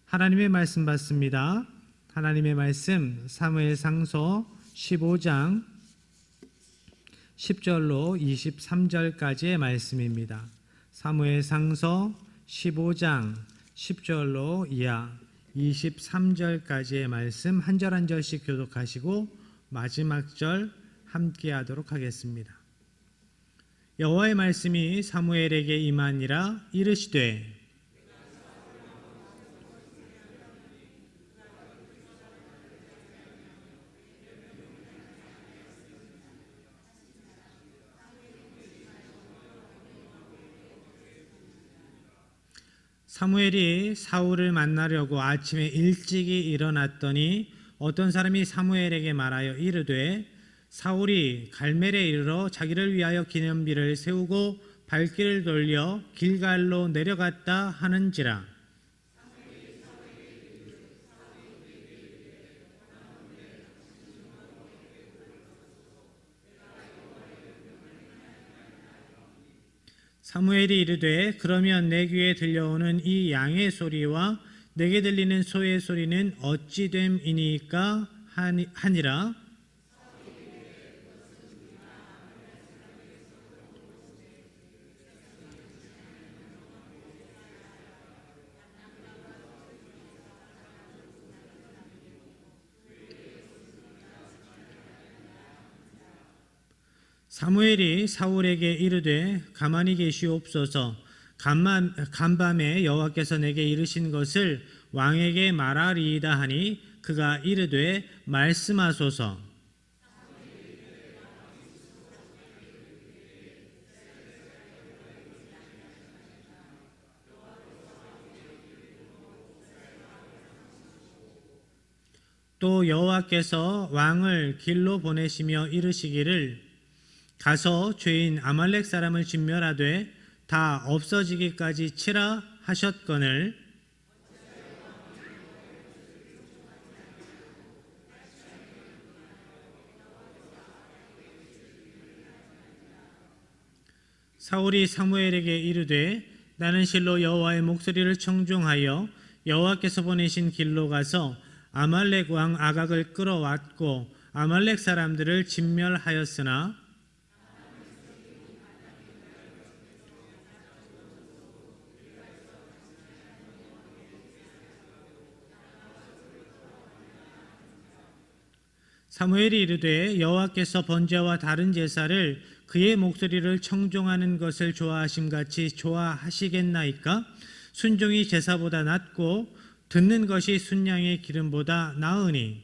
하나님의 말씀 받습니다. 하나님의 말씀 사무엘상서 15장 10절로 23절까지의 말씀입니다. 사무엘상서 15장 10절로 이하 23절까지의 말씀 한 절 한 절씩 교독하시고 마지막 절 함께 하도록 하겠습니다. 여호와의 말씀이 사무엘에게 임하니라. 이르시되 사무엘이 사울을 만나려고 아침에 일찍이 일어났더니 어떤 사람이 사무엘에게 말하여 이르되 사울이 갈멜에 이르러 자기를 위하여 기념비를 세우고 발길을 돌려 길갈로 내려갔다 하는지라. 사무엘이 이르되 그러면 내 귀에 들려오는 이 양의 소리와 내게 들리는 소의 소리는 어찌 됨이니까 하니라. 사무엘이 사울에게 이르되 가만히 계시옵소서. 간밤에 여호와께서 내게 이르신 것을 왕에게 말하리이다 하니 그가 이르되 말씀하소서. 또 여호와께서 왕을 길로 보내시며 이르시기를 가서 죄인 아말렉 사람을 진멸하되 다 없어지기까지 치라 하셨거늘 사울이 사무엘에게 이르되 나는 실로 여호와의 목소리를 청종하여 여호와께서 보내신 길로 가서 아말렉 왕 아각을 끌어왔고 아말렉 사람들을 진멸하였으나 사무엘이 이르되 여호와께서 번제와 다른 제사를 그의 목소리를 청종하는 것을 좋아하심같이 좋아하시겠나이까? 순종이 제사보다 낫고 듣는 것이 순양의 기름보다 나으니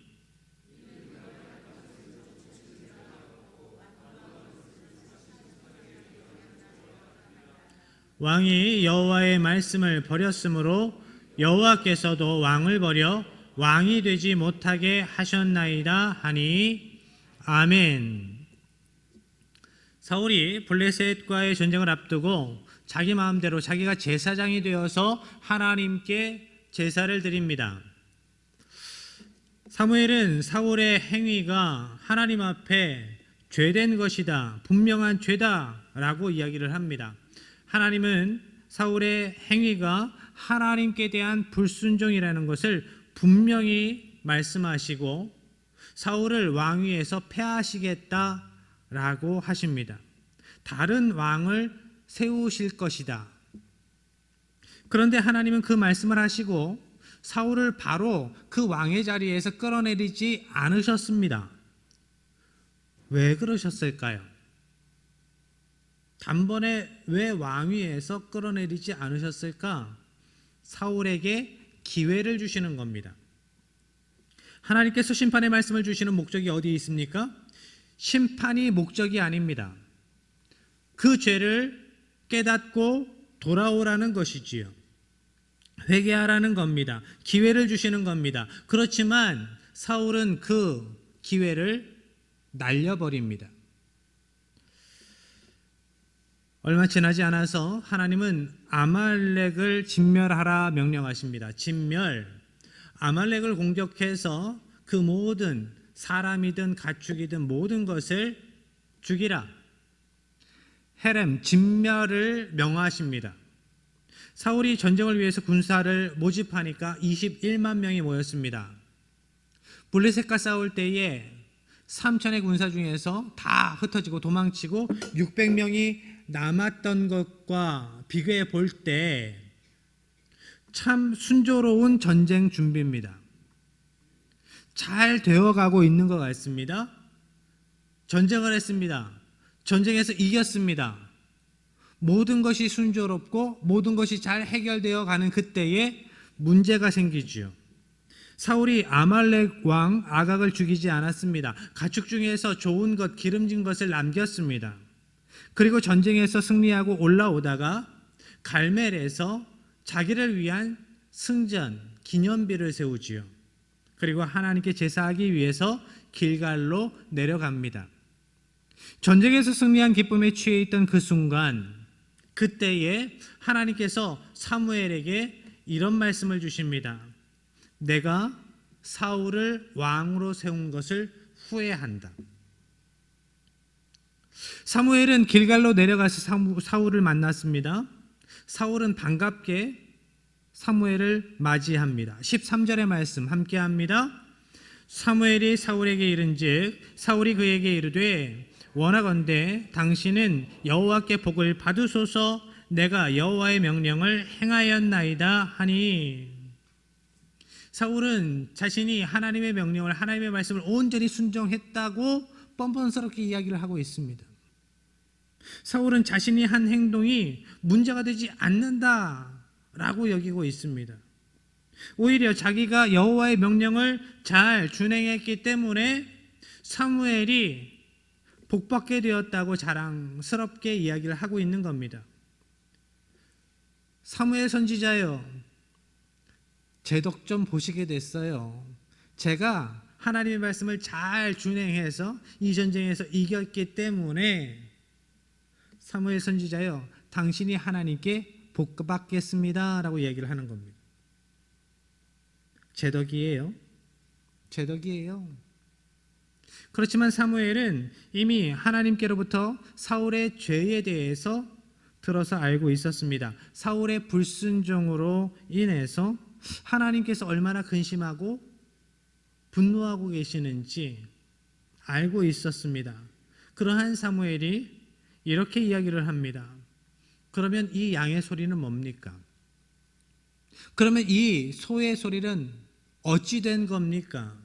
왕이 여호와의 말씀을 버렸으므로 여호와께서도 왕을 버려 왕이 되지 못하게 하셨나이다 하니 아멘. 사울이 블레셋과의 전쟁을 앞두고 자기 마음대로 자기가 제사장이 되어서 하나님께 제사를 드립니다. 사무엘은 사울의 행위가 하나님 앞에 죄된 것이다, 분명한 죄다라고 이야기를 합니다. 하나님은 사울의 행위가 하나님께 대한 불순종이라는 것을 분명히 말씀하시고 사울을 왕위에서 폐하시겠다라고 하십니다. 다른 왕을 세우실 것이다. 그런데 하나님은 그 말씀을 하시고 사울을 바로 그 왕의 자리에서 끌어내리지 않으셨습니다. 왜 그러셨을까요? 단번에 왜 왕위에서 끌어내리지 않으셨을까? 사울에게 기회를 주시는 겁니다. 하나님께서 심판의 말씀을 주시는 목적이 어디 있습니까? 심판이 목적이 아닙니다. 그 죄를 깨닫고 돌아오라는 것이지요. 회개하라는 겁니다. 기회를 주시는 겁니다. 그렇지만 사울은 그 기회를 날려버립니다. 얼마 지나지 않아서 하나님은 아말렉을 진멸하라 명령하십니다. 진멸. 아말렉을 공격해서 그 모든 사람이든 가축이든 모든 것을 죽이라. 헤렘, 진멸을 명하십니다. 사울이 전쟁을 위해서 군사를 모집하니까 21만 명이 모였습니다. 블레셋과 싸울 때에 3천의 군사 중에서 다 흩어지고 도망치고 600명이 남았던 것과 비교해 볼 때 참 순조로운 전쟁 준비입니다. 잘 되어가고 있는 것 같습니다. 전쟁을 했습니다. 전쟁에서 이겼습니다. 모든 것이 순조롭고 모든 것이 잘 해결되어 가는 그때에 문제가 생기지요. 사울이 아말렉 왕 아각을 죽이지 않았습니다. 가축 중에서 좋은 것, 기름진 것을 남겼습니다. 그리고 전쟁에서 승리하고 올라오다가 갈멜에서 자기를 위한 승전, 기념비를 세우지요. 그리고 하나님께 제사하기 위해서 길갈로 내려갑니다. 전쟁에서 승리한 기쁨에 취해 있던 그 순간, 그때에 하나님께서 사무엘에게 이런 말씀을 주십니다. 내가 사울을 왕으로 세운 것을 후회한다. 사무엘은 길갈로 내려가서 사울을 만났습니다. 사울은 반갑게 사무엘을 맞이합니다. 13절의 말씀 함께 합니다. 사무엘이 사울에게 이른즉 사울이 그에게 이르되 원하건대 당신은 여호와께 복을 받으소서. 내가 여호와의 명령을 행하였나이다 하니. 사울은 자신이 하나님의 명령을, 하나님의 말씀을 온전히 순종했다고 뻔뻔스럽게 이야기를 하고 있습니다. 사울은 자신이 한 행동이 문제가 되지 않는다라고 여기고 있습니다. 오히려 자기가 여호와의 명령을 잘 준행했기 때문에 사무엘이 복받게 되었다고 자랑스럽게 이야기를 하고 있는 겁니다. 사무엘 선지자요, 제 덕 좀 보시게 됐어요. 제가 하나님의 말씀을 잘 준행해서 이 전쟁에서 이겼기 때문에 사무엘 선지자요, 당신이 하나님께 복받겠습니다 라고 얘기를 하는 겁니다. 제 덕이에요. 제 덕이에요. 그렇지만 사무엘은 이미 하나님께로부터 사울의 죄에 대해서 들어서 알고 있었습니다. 사울의 불순종으로 인해서 하나님께서 얼마나 근심하고 분노하고 계시는지 알고 있었습니다. 그러한 사무엘이 이렇게 이야기를 합니다. 그러면 이 양의 소리는 뭡니까? 그러면 이 소의 소리는 어찌 된 겁니까?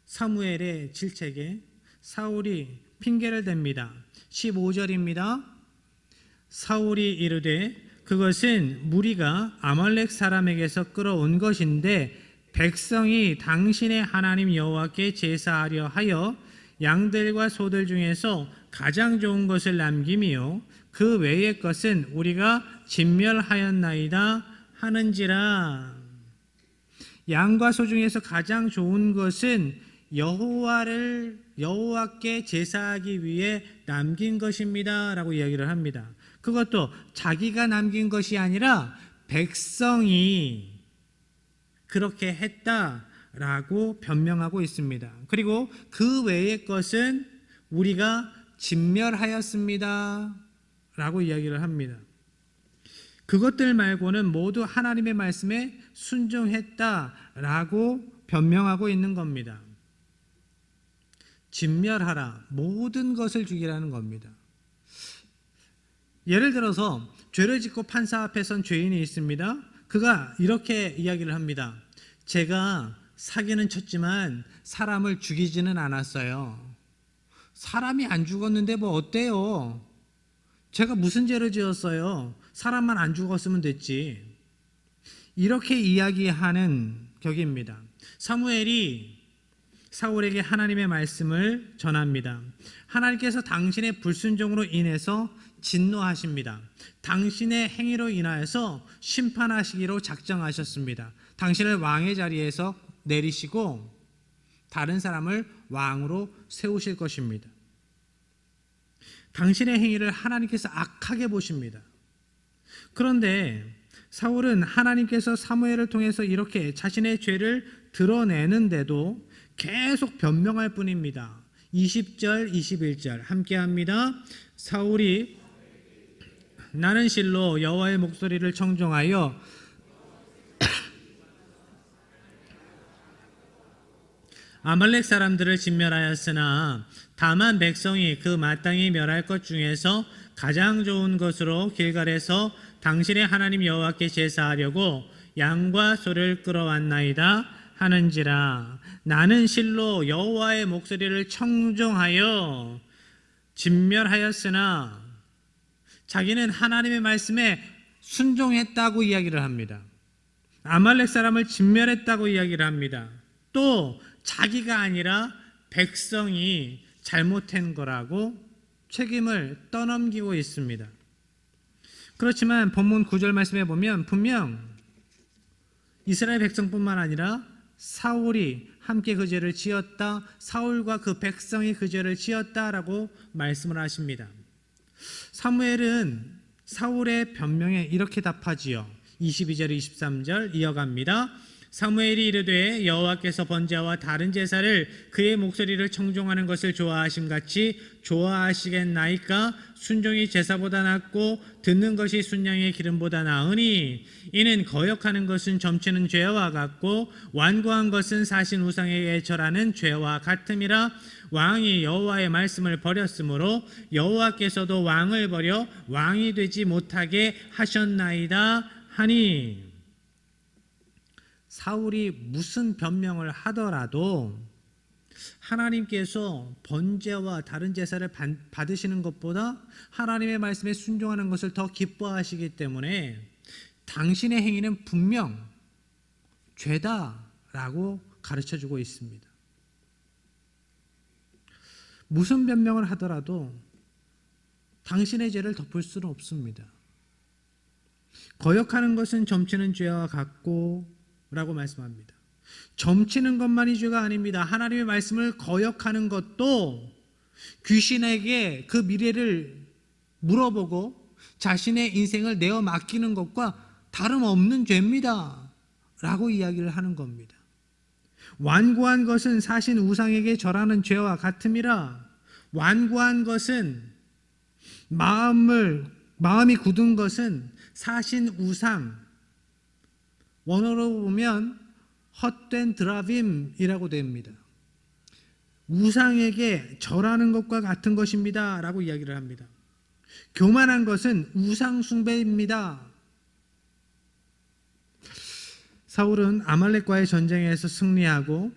사무엘의 질책에 사울이 핑계를 댑니다. 15절입니다. 사울이 이르되 그것은 무리가 아말렉 사람에게서 끌어온 것인데 백성이 당신의 하나님 여호와께 제사하려 하여 양들과 소들 중에서 가장 좋은 것을 남김이요 그 외의 것은 우리가 진멸하였나이다 하는지라. 양과 소 중에서 가장 좋은 것은 여호와께 제사하기 위해 남긴 것입니다 라고 이야기를 합니다. 그것도 자기가 남긴 것이 아니라 백성이 그렇게 했다라고 변명하고 있습니다. 그리고 그 외의 것은 우리가 진멸하였습니다 라고 이야기를 합니다. 그것들 말고는 모두 하나님의 말씀에 순종했다라고 변명하고 있는 겁니다. 진멸하라, 모든 것을 죽이라는 겁니다. 예를 들어서 죄를 짓고 판사 앞에 선 죄인이 있습니다. 그가 이렇게 이야기를 합니다. 제가 사기는 쳤지만 사람을 죽이지는 않았어요. 사람이 안 죽었는데 뭐 어때요? 제가 무슨 죄를 지었어요? 사람만 안 죽었으면 됐지. 이렇게 이야기하는 격입니다. 사무엘이 사울에게 하나님의 말씀을 전합니다. 하나님께서 당신의 불순종으로 인해서 진노하십니다. 당신의 행위로 인하여서 심판하시기로 작정하셨습니다. 당신을 왕의 자리에서 내리시고 다른 사람을 왕으로 세우실 것입니다. 당신의 행위를 하나님께서 악하게 보십니다. 그런데 사울은 하나님께서 사무엘을 통해서 이렇게 자신의 죄를 드러내는데도 계속 변명할 뿐입니다. 20절, 21절 함께 합니다. 사울이 나는 실로 여호와의 목소리를 청종하여 아말렉 사람들을 진멸하였으나 다만 백성이 그 마땅히 멸할 것 중에서 가장 좋은 것으로 길갈에서 당신의 하나님 여호와께 제사하려고 양과 소를 끌어왔나이다 하는지라. 나는 실로 여호와의 목소리를 청종하여 진멸하였으나 자기는 하나님의 말씀에 순종했다고 이야기를 합니다. 아말렉 사람을 진멸했다고 이야기를 합니다. 또 자기가 아니라 백성이 잘못한 거라고 책임을 떠넘기고 있습니다. 그렇지만 본문 9절 말씀에 보면 분명 이스라엘 백성뿐만 아니라 사울이 함께 그 죄를 지었다, 사울과 그 백성이 그 죄를 지었다라고 말씀을 하십니다. 사무엘은 사울의 변명에 이렇게 답하지요. 22절 23절 이어갑니다. 사무엘이 이르되 여호와께서 번제와 다른 제사를 그의 목소리를 청종하는 것을 좋아하심같이 좋아하시겠나이까? 순종이 제사보다 낫고 듣는 것이 순양의 기름보다 나으니 이는 거역하는 것은 점치는 죄와 같고 완고한 것은 사신 우상에게 절하는 죄와 같음이라. 왕이 여호와의 말씀을 버렸으므로 여호와께서도 왕을 버려 왕이 되지 못하게 하셨나이다 하니. 사울이 무슨 변명을 하더라도 하나님께서 번제와 다른 제사를 받으시는 것보다 하나님의 말씀에 순종하는 것을 더 기뻐하시기 때문에 당신의 행위는 분명 죄다라고 가르쳐주고 있습니다. 무슨 변명을 하더라도 당신의 죄를 덮을 수는 없습니다. 거역하는 것은 점치는 죄와 같고 라고 말씀합니다. 점치는 것만이 죄가 아닙니다. 하나님의 말씀을 거역하는 것도 귀신에게 그 미래를 물어보고 자신의 인생을 내어 맡기는 것과 다름없는 죄입니다 라고 이야기를 하는 겁니다. 완고한 것은 사신 우상에게 절하는 죄와 같음이라. 완고한 것은 마음이 굳은 것은 사신 우상, 원어로 보면 헛된 드라빔이라고 됩니다. 우상에게 절하는 것과 같은 것입니다 라고 이야기를 합니다. 교만한 것은 우상 숭배입니다. 사울은 아말렉과의 전쟁에서 승리하고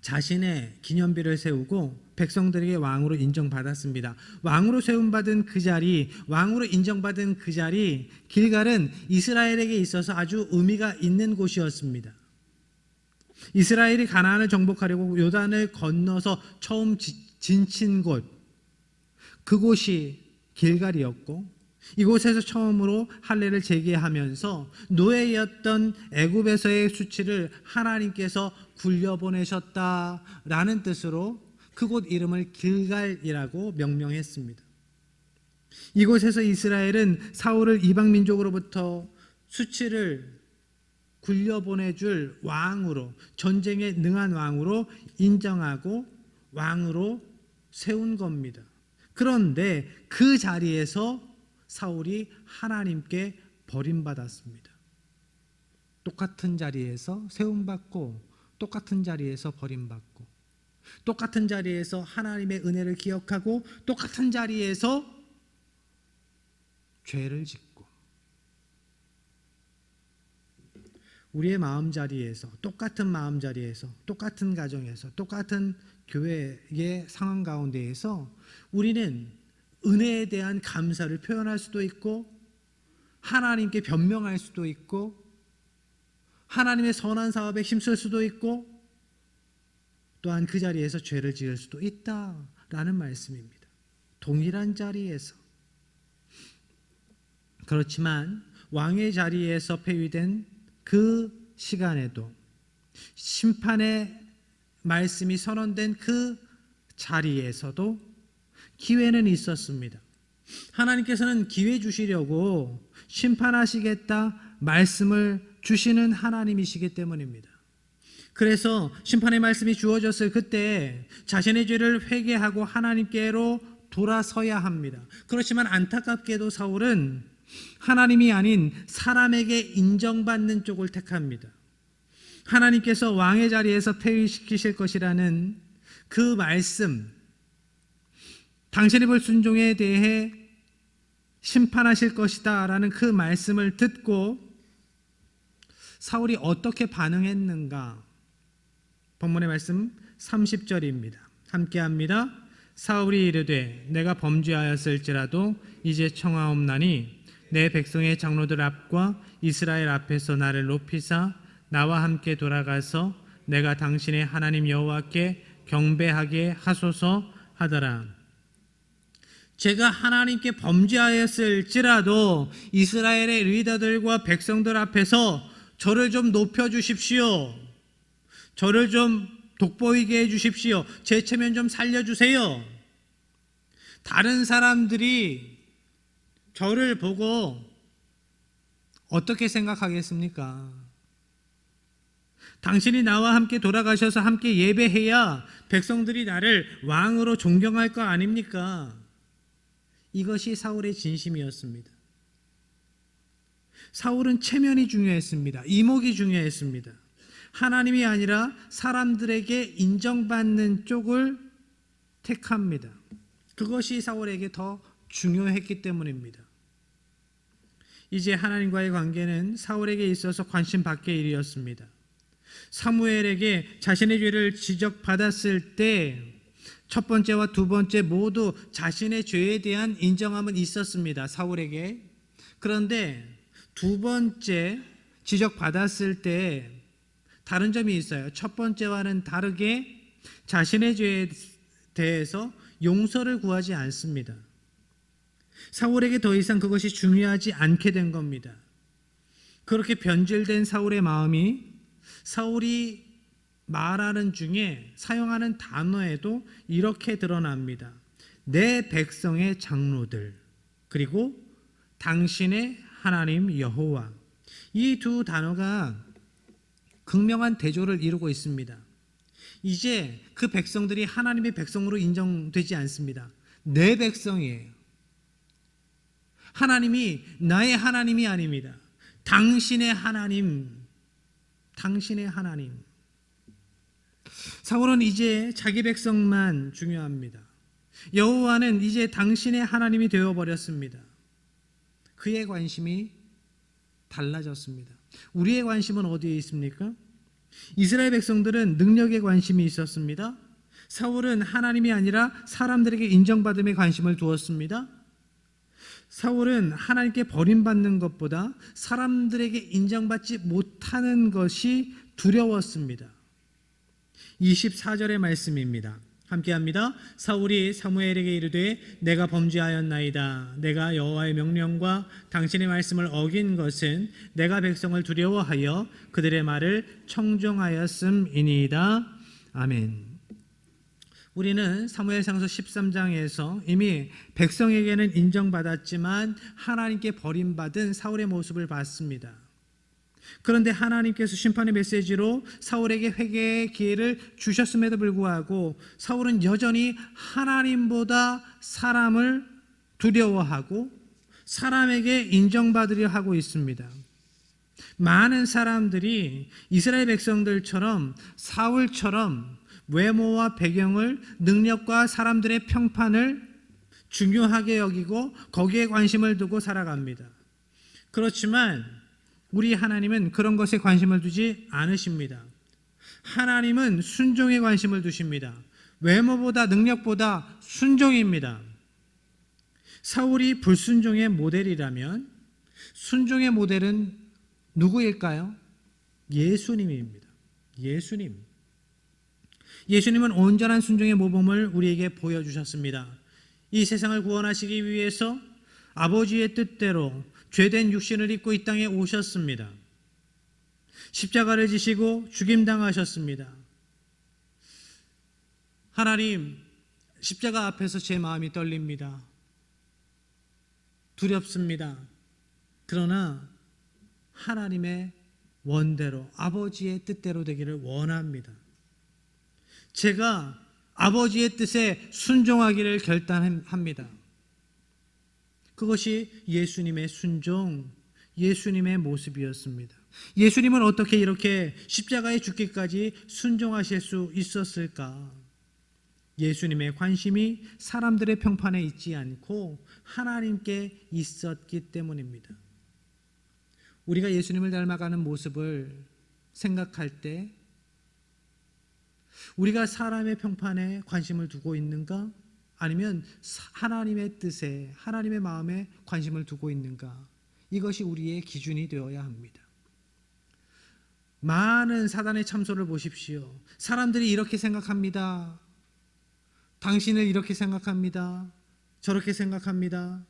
자신의 기념비를 세우고 백성들에게 왕으로 인정받았습니다. 왕으로 세움받은 그 자리, 왕으로 인정받은 그 자리, 길갈은 이스라엘에게 있어서 아주 의미가 있는 곳이었습니다. 이스라엘이 가나안을 정복하려고 요단을 건너서 처음 진친 곳, 그곳이 길갈이었고 이곳에서 처음으로 할례를 제기하면서 노예였던 애굽에서의 수치를 하나님께서 굴려보내셨다라는 뜻으로 그곳 이름을 길갈이라고 명명했습니다. 이곳에서 이스라엘은 사울을 이방 민족으로부터 수치를 굴려보내줄 왕으로, 전쟁에 능한 왕으로 인정하고 왕으로 세운 겁니다. 그런데 그 자리에서 사울이 하나님께 버림받았습니다. 똑같은 자리에서 세움받고 똑같은 자리에서 버림받고 똑같은 자리에서 하나님의 은혜를 기억하고 똑같은 자리에서 죄를 짓고 우리의 마음자리에서 똑같은 마음자리에서 똑같은 가정에서 똑같은 교회의 상황 가운데에서 우리는 은혜에 대한 감사를 표현할 수도 있고 하나님께 변명할 수도 있고 하나님의 선한 사업에 힘쓸 수도 있고 또한 그 자리에서 죄를 지을 수도 있다라는 말씀입니다. 동일한 자리에서. 그렇지만 왕의 자리에서 폐위된 그 시간에도 심판의 말씀이 선언된 그 자리에서도 기회는 있었습니다. 하나님께서는 기회 주시려고 심판하시겠다 말씀을 주시는 하나님이시기 때문입니다. 그래서 심판의 말씀이 주어졌을 그때 자신의 죄를 회개하고 하나님께로 돌아서야 합니다. 그렇지만 안타깝게도 사울은 하나님이 아닌 사람에게 인정받는 쪽을 택합니다. 하나님께서 왕의 자리에서 폐위시키실 것이라는 그 말씀, 당신의 불순종에 대해 심판하실 것이다 라는 그 말씀을 듣고 사울이 어떻게 반응했는가? 본문의 말씀 30절입니다. 함께합니다. 사울이 이르되 내가 범죄하였을지라도 이제 청하옵나니 내 백성의 장로들 앞과 이스라엘 앞에서 나를 높이사 나와 함께 돌아가서 내가 당신의 하나님 여호와께 경배하게 하소서 하더라. 제가 하나님께 범죄하였을지라도 이스라엘의 리더들과 백성들 앞에서 저를 좀 높여주십시오. 저를 좀 돋보이게 해주십시오. 제 체면 좀 살려주세요. 다른 사람들이 저를 보고 어떻게 생각하겠습니까? 당신이 나와 함께 돌아가셔서 함께 예배해야 백성들이 나를 왕으로 존경할 거 아닙니까? 이것이 사울의 진심이었습니다. 사울은 체면이 중요했습니다. 이목이 중요했습니다. 하나님이 아니라 사람들에게 인정받는 쪽을 택합니다. 그것이 사울에게 더 중요했기 때문입니다. 이제 하나님과의 관계는 사울에게 있어서 관심 밖의 일이었습니다. 사무엘에게 자신의 죄를 지적받았을 때 첫 번째와 두 번째 모두 자신의 죄에 대한 인정함은 있었습니다. 사울에게. 그런데 두 번째 지적받았을 때 다른 점이 있어요. 첫 번째와는 다르게 자신의 죄에 대해서 용서를 구하지 않습니다. 사울에게 더 이상 그것이 중요하지 않게 된 겁니다. 그렇게 변질된 사울의 마음이 사울이 말하는 중에 사용하는 단어에도 이렇게 드러납니다. 내 백성의 장로들, 그리고 당신의 하나님 여호와. 이 두 단어가 극명한 대조를 이루고 있습니다. 이제 그 백성들이 하나님의 백성으로 인정되지 않습니다. 내 백성이에요. 하나님이 나의 하나님이 아닙니다. 당신의 하나님, 당신의 하나님. 사울은 이제 자기 백성만 중요합니다. 여호와는 이제 당신의 하나님이 되어버렸습니다. 그의 관심이 달라졌습니다. 우리의 관심은 어디에 있습니까? 이스라엘 백성들은 능력에 관심이 있었습니다. 사울은 하나님이 아니라 사람들에게 인정받음에 관심을 두었습니다. 사울은 하나님께 버림받는 것보다 사람들에게 인정받지 못하는 것이 두려웠습니다. 24절의 말씀입니다. 함께합니다. 사울이 사무엘에게 이르되 내가 범죄하였나이다. 내가 여호와의 명령과 당신의 말씀을 어긴 것은 내가 백성을 두려워하여 그들의 말을 청종하였음이니이다. 아멘. 우리는 사무엘상서 13장에서 이미 백성에게는 인정받았지만 하나님께 버림받은 사울의 모습을 봤습니다. 그런데 하나님께서 심판의 메시지로 사울에게 회개의 기회를 주셨음에도 불구하고 사울은 여전히 하나님보다 사람을 두려워하고 사람에게 인정받으려 하고 있습니다. 많은 사람들이 이스라엘 백성들처럼 사울처럼 외모와 배경을, 능력과 사람들의 평판을 중요하게 여기고 거기에 관심을 두고 살아갑니다. 그렇지만 우리 하나님은 그런 것에 관심을 두지 않으십니다. 하나님은 순종에 관심을 두십니다. 외모보다 능력보다 순종입니다. 사울이 불순종의 모델이라면 순종의 모델은 누구일까요? 예수님입니다. 예수님은 온전한 순종의 모범을 우리에게 보여주셨습니다. 이 세상을 구원하시기 위해서 아버지의 뜻대로 죄된 육신을 입고 이 땅에 오셨습니다. 십자가를 지시고 죽임당하셨습니다. 하나님, 십자가 앞에서 제 마음이 떨립니다. 두렵습니다. 그러나 하나님의 원대로, 아버지의 뜻대로 되기를 원합니다. 제가 아버지의 뜻에 순종하기를 결단합니다. 그것이 예수님의 순종, 예수님의 모습이었습니다. 예수님은 어떻게 이렇게 십자가에 죽기까지 순종하실 수 있었을까? 예수님의 관심이 사람들의 평판에 있지 않고 하나님께 있었기 때문입니다. 우리가 예수님을 닮아가는 모습을 생각할 때 우리가 사람의 평판에 관심을 두고 있는가? 아니면 하나님의 뜻에, 하나님의 마음에 관심을 두고 있는가? 이것이 우리의 기준이 되어야 합니다. 많은 사단의 참소를 보십시오. 사람들이 이렇게 생각합니다. 당신을 이렇게 생각합니다. 저렇게 생각합니다.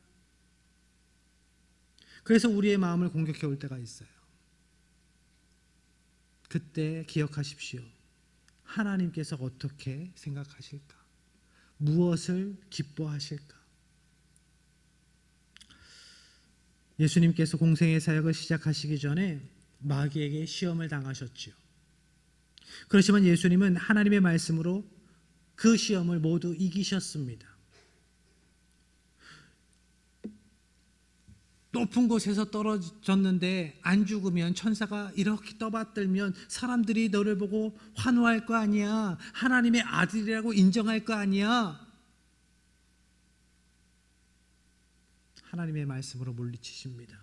그래서 우리의 마음을 공격해 올 때가 있어요. 그때 기억하십시오. 하나님께서 어떻게 생각하실까? 무엇을 기뻐하실까? 예수님께서 공생의 사역을 시작하시기 전에 마귀에게 시험을 당하셨지요. 그렇지만 예수님은 하나님의 말씀으로 그 시험을 모두 이기셨습니다. 높은 곳에서 떨어졌는데 안 죽으면, 천사가 이렇게 떠받들면 사람들이 너를 보고 환호할 거 아니야. 하나님의 아들이라고 인정할 거 아니야. 하나님의 말씀으로 물리치십니다.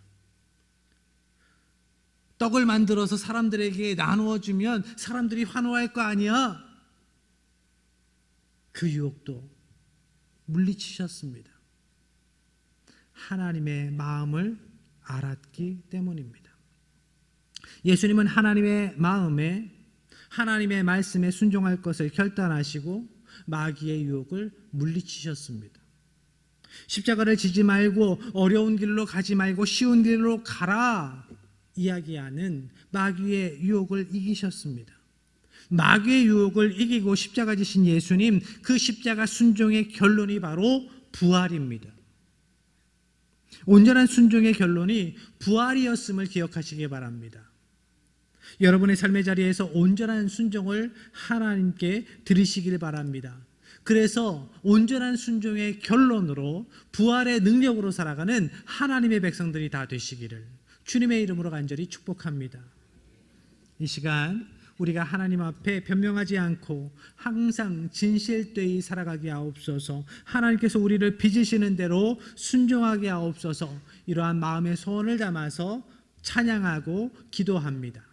떡을 만들어서 사람들에게 나누어 주면 사람들이 환호할 거 아니야. 그 유혹도 물리치셨습니다. 하나님의 마음을 알았기 때문입니다. 예수님은 하나님의 마음에, 하나님의 말씀에 순종할 것을 결단하시고 마귀의 유혹을 물리치셨습니다. 십자가를 지지 말고 어려운 길로 가지 말고 쉬운 길로 가라 이야기하는 마귀의 유혹을 이기셨습니다. 마귀의 유혹을 이기고 십자가 지신 예수님, 그 십자가 순종의 결론이 바로 부활입니다. 온전한 순종의 결론이 부활이었음을 기억하시기 바랍니다. 여러분의 삶의 자리에서 온전한 순종을 하나님께 드리시길 바랍니다. 그래서 온전한 순종의 결론으로 부활의 능력으로 살아가는 하나님의 백성들이 다 되시기를 주님의 이름으로 간절히 축복합니다. 이 시간 우리가 하나님 앞에 변명하지 않고 항상 진실되이 살아가게 하옵소서. 하나님께서 우리를 빚으시는 대로 순종하게 하옵소서. 이러한 마음의 소원을 담아서 찬양하고 기도합니다.